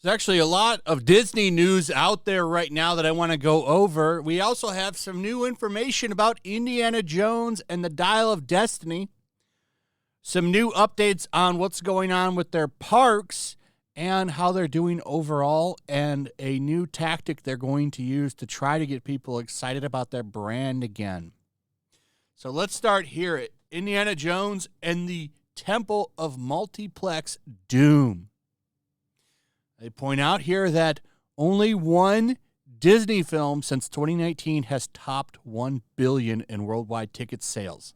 There's actually a lot of Disney news out there right now that I want to go over. We also have some new information about Indiana Jones and the Dial of Destiny, some new updates on what's going on with their parks and how they're doing overall, and a new tactic they're going to use to try to get people excited about their brand again. So let's start here at Indiana Jones and the Temple of Multiplex Doom. They point out here that only one Disney film since 2019 has topped $1 billion in worldwide ticket sales,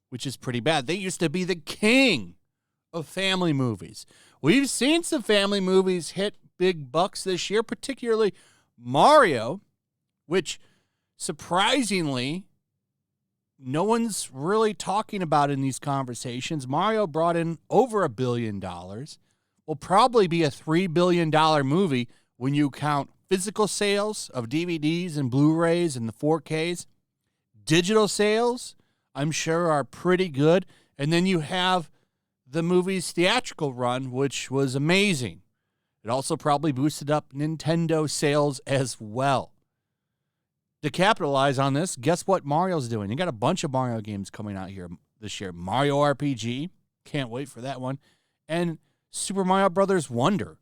which is pretty bad. They used to be the king of family movies. We've seen some family movies hit big bucks this year, particularly Mario, which surprisingly no one's really talking about in these conversations. Mario brought in over $1 billion. Will probably be a $3 billion movie when you count physical sales of DVDs and Blu-rays and the 4Ks. Digital sales, I'm sure, are pretty good. And then you have the movie's theatrical run, which was amazing. It also probably boosted up Nintendo sales as well. To capitalize on this, guess what Mario's doing? You got a bunch of Mario games coming out here this year. Mario RPG, can't wait for that one. And Super Mario Brothers Wonder,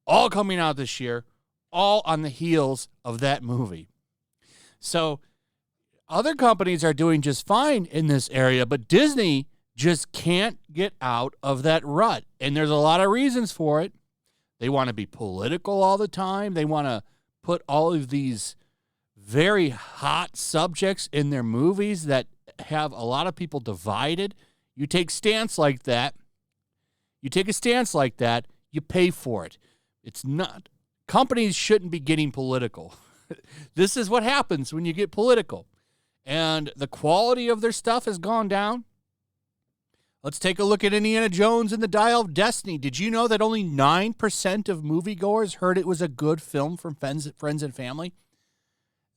all coming out this year, all on the heels of that movie. So other companies are doing just fine in this area, but Disney just can't get out of that rut. And there's a lot of reasons for it. They want to be political all the time. They want to put all of these very hot subjects in their movies that have a lot of people divided. You take a stance like that, you pay for it. It's not, companies shouldn't be getting political. This is what happens when you get political. And the quality of their stuff has gone down. Let's take a look at Indiana Jones and the Dial of Destiny. Did you know that only 9% of moviegoers heard it was a good film from friends and family?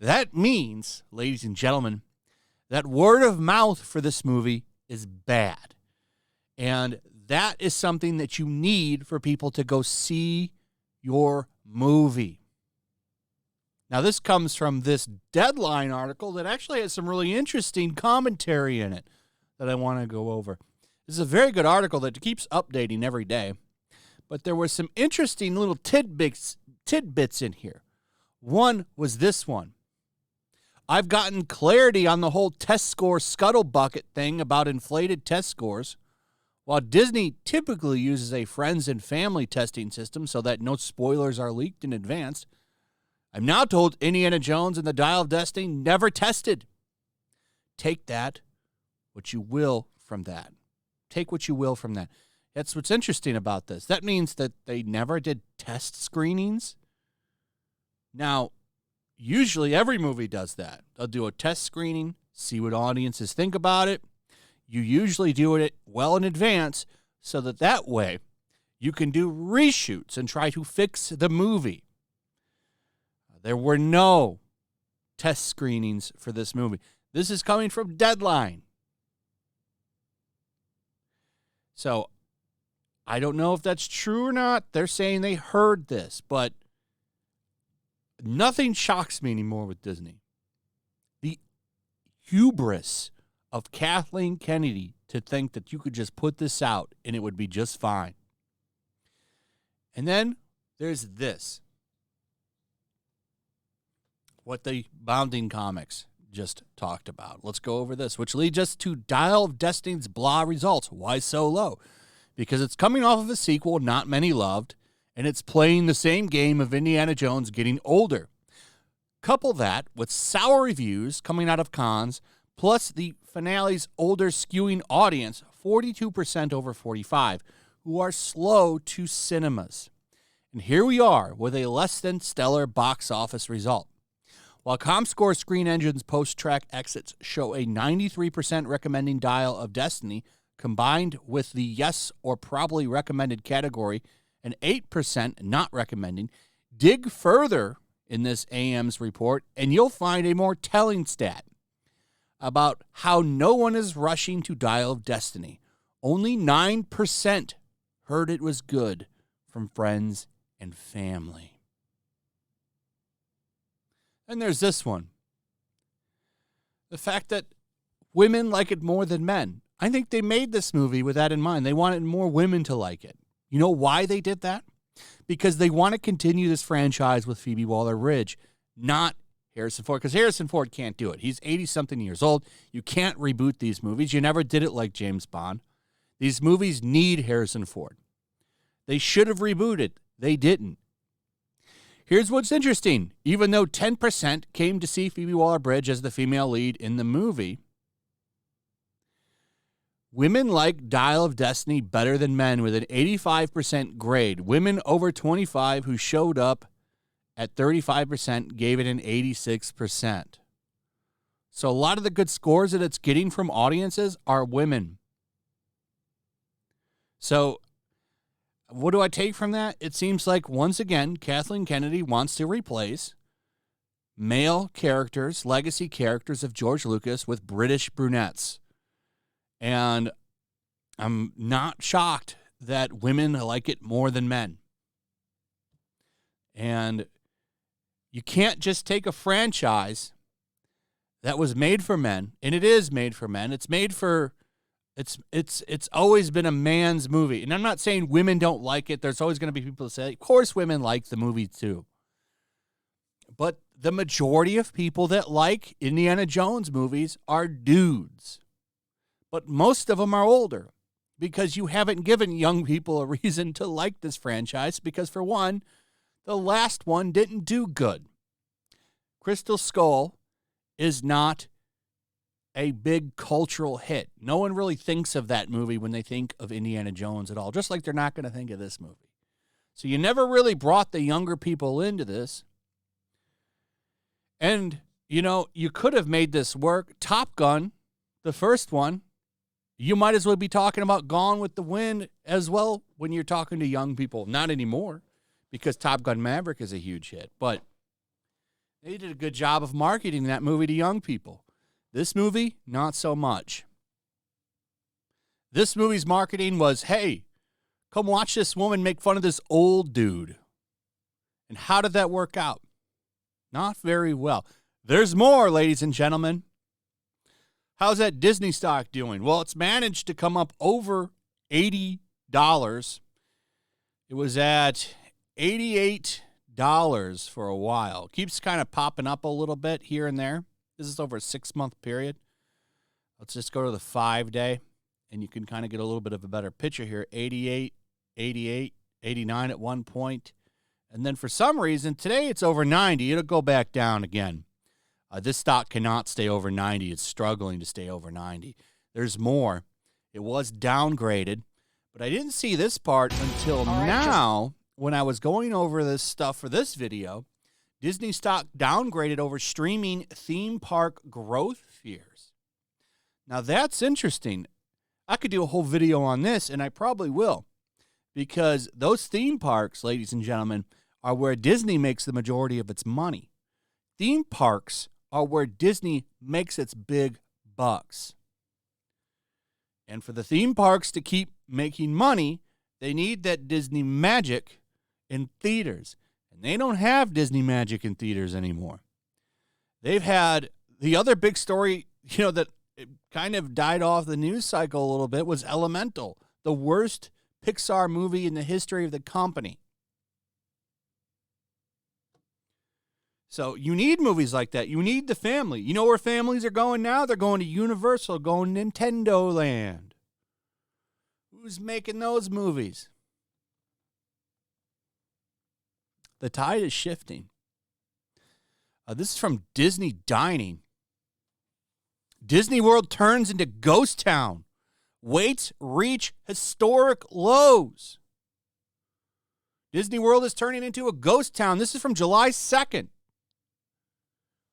That means, ladies and gentlemen, that word of mouth for this movie is bad. And that is something that you need for people to go see your movie. Now, this comes from this Deadline article that actually has some really interesting commentary in it that I want to go over. This is a very good article that keeps updating every day. But there were some interesting little tidbits in here. One was this one. I've gotten clarity on the whole test score scuttlebucket thing about inflated test scores. While Disney typically uses a friends and family testing system so that no spoilers are leaked in advance, I'm now told Indiana Jones and the Dial of Destiny never tested. Take that, what you will from that. Take what you will from that. That's what's interesting about this. That means that they never did test screenings. Now, usually every movie does that. They'll do a test screening, see what audiences think about it. You usually do it well in advance so that way you can do reshoots and try to fix the movie. There were no test screenings for this movie. This is coming from Deadline. So I don't know if that's true or not. They're saying they heard this, but nothing shocks me anymore with Disney. The hubris of Kathleen Kennedy to think that you could just put this out and it would be just fine. And then there's this. What the Bounding Comics just talked about. Let's go over this, which leads us to Dial of Destiny's blah results. Why so low? Because it's coming off of a sequel not many loved, and it's playing the same game of Indiana Jones getting older. Couple that with sour reviews coming out of cons, plus the finale's older skewing audience, 42% over 45, who are slow to cinemas. And here we are with a less than stellar box office result. While ComScore Screen Engine's post-track exits show a 93% recommending Dial of Destiny, combined with the yes or probably recommended category, and 8% not recommending, dig further in this AM's report, and you'll find a more telling stat. about how no one is rushing to Dial of Destiny. Only 9% heard it was good from friends and family. And there's this one. The fact that women like it more than men. I think they made this movie with that in mind. They wanted more women to like it. You know why they did that? Because they want to continue this franchise with Phoebe Waller-Bridge, not Harrison Ford, because Harrison Ford can't do it. He's 80-something years old. You can't reboot these movies. You never did it like James Bond. These movies need Harrison Ford. They should have rebooted. They didn't. Here's what's interesting. Even though 10% came to see Phoebe Waller-Bridge as the female lead in the movie, women like Dial of Destiny better than men with an 85% grade. Women over 25 who showed up at 35% gave it an 86%. So a lot of the good scores that it's getting from audiences are women. So what do I take from that? It seems like, once again, Kathleen Kennedy wants to replace male characters, legacy characters of George Lucas with British brunettes. And I'm not shocked that women like it more than men. And you can't just take a franchise that was made for men, and it is made for men. It's made for, it's always been a man's movie. And I'm not saying women don't like it. There's always going to be people that say, of course women like the movie too. But the majority of people that like Indiana Jones movies are dudes. But most of them are older, because you haven't given young people a reason to like this franchise, because, for one, the last one didn't do good. Crystal Skull is not a big cultural hit. No one really thinks of that movie when they think of Indiana Jones at all, just like they're not going to think of this movie. So you never really brought the younger people into this. And, you know, you could have made this work. Top Gun, the first one, you might as well be talking about Gone with the Wind as well when you're talking to young people. Not anymore, because Top Gun Maverick is a huge hit. But they did a good job of marketing that movie to young people. This movie, not so much. This movie's marketing was, hey, come watch this woman make fun of this old dude. And how did that work out? Not very well. There's more, ladies and gentlemen. How's that Disney stock doing? Well, it's managed to come up over $80. It was at $88 for a while. Keeps kind of popping up a little bit here and there. This is over a 6-month period. Let's just go to the 5-day, and you can kind of get a little bit of a better picture here. 88, 88, 89 at one point. And then for some reason, today it's over 90. It'll go back down again. This stock cannot stay over 90. It's struggling to stay over 90. There's more. It was downgraded, but I didn't see this part until now when I was going over this stuff for this video. Disney stock downgraded over streaming theme park growth fears. Now that's interesting. I could do a whole video on this, and I probably will, because those theme parks, ladies and gentlemen, are where Disney makes the majority of its money. Theme parks are where Disney makes its big bucks. And for the theme parks to keep making money, they need that Disney magic in theaters. And they don't have Disney magic in theaters anymore. They've had the other big story, that it kind of died off the news cycle a little bit, was Elemental, the worst Pixar movie in the history of the company. So you need movies like that. You need the family. You know where families are going now? They're going to Universal, going to Nintendo Land. Who's making those movies? The tide is shifting. This is from Disney Dining. Disney World turns into ghost town. Waits reach historic lows. Disney World is turning into a ghost town. This is from July 2nd.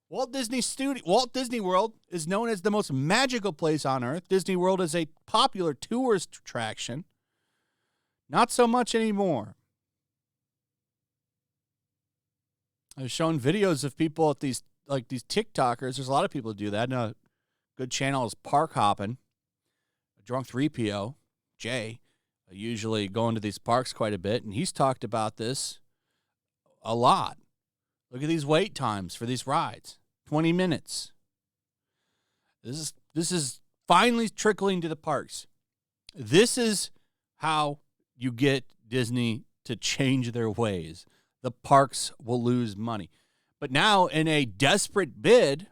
Walt Disney World is known as the most magical place on earth. Disney World is a popular tourist attraction. Not so much anymore. I've shown videos of people at these TikTokers. There's a lot of people who do that. good channel is Park Hoppin', a drunk 3PO, Jay, usually going to these parks quite a bit, and he's talked about this a lot. Look at these wait times for these rides, 20 minutes. This is finally trickling to the parks. This is how you get Disney to change their ways. The parks will lose money. But now, in a desperate bid,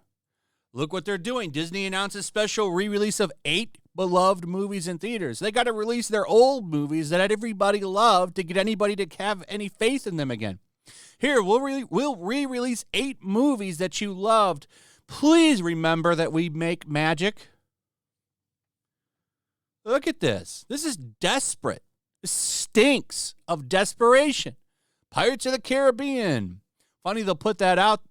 look what they're doing. Disney announces special re-release of 8 beloved movies in theaters. They got to release their old movies that everybody loved to get anybody to have any faith in them again. Here, we'll re-release 8 movies that you loved. Please remember that we make magic. Look at this. This is desperate. This stinks of desperation. Pirates of the Caribbean. Funny they'll put that out,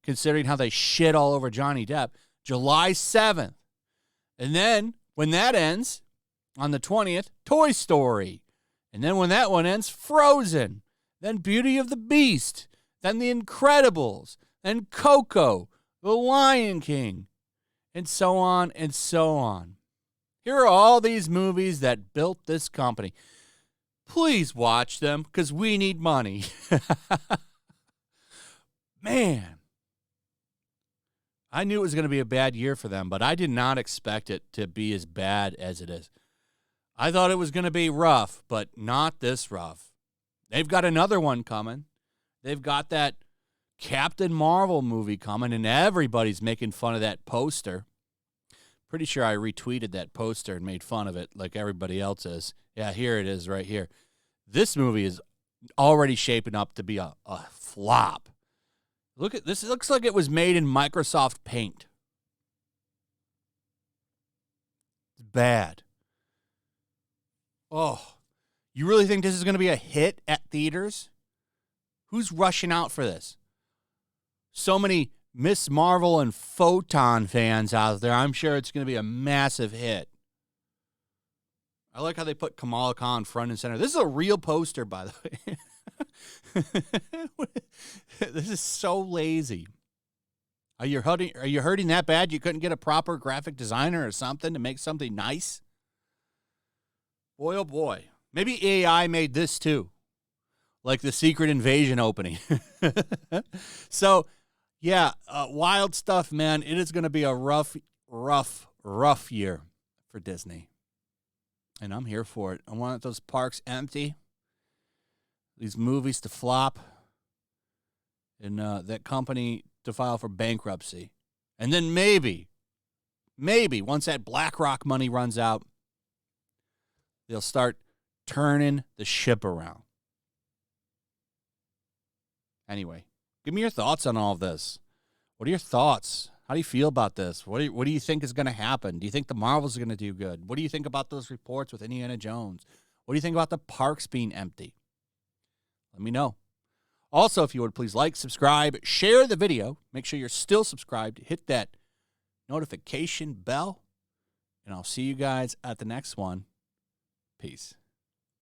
considering how they shit all over Johnny Depp. July 7th. And then, when that ends, on the 20th, Toy Story. And then when that one ends, Frozen. Then Beauty of the Beast. Then The Incredibles. Then Coco. The Lion King. And so on and so on. Here are all these movies that built this company. Please watch them, because we need money. Man. I knew it was going to be a bad year for them, but I did not expect it to be as bad as it is. I thought it was going to be rough, but not this rough. They've got another one coming. They've got that Captain Marvel movie coming, and everybody's making fun of that poster. Pretty sure I retweeted that poster and made fun of it like everybody else is. Yeah, here it is right here. This movie is already shaping up to be a flop. Look at this. It looks like it was made in Microsoft Paint. It's bad. Oh, you really think this is going to be a hit at theaters? Who's rushing out for this? So many Miss Marvel and Photon fans out there. I'm sure it's going to be a massive hit. I like how they put Kamala Khan front and center. This is a real poster, by the way. This is so lazy. Are you hurting that bad you couldn't get a proper graphic designer or something to make something nice? Boy, oh boy. Maybe AI made this too. Like the Secret Invasion opening. So, yeah, wild stuff, man. It is going to be a rough year for Disney. And I'm here for it. I want those parks empty. These movies to flop. And that company to file for bankruptcy. And then maybe, once that BlackRock money runs out, they'll start turning the ship around. Anyway, give me your thoughts on all of this. What are your thoughts? How do you feel about this? What do you think is going to happen? Do you think the Marvels are going to do good? What do you think about those reports with Indiana Jones? What do you think about the parks being empty? Let me know. Also, if you would, please like, subscribe, share the video. Make sure you're still subscribed. Hit that notification bell. And I'll see you guys at the next one. Peace.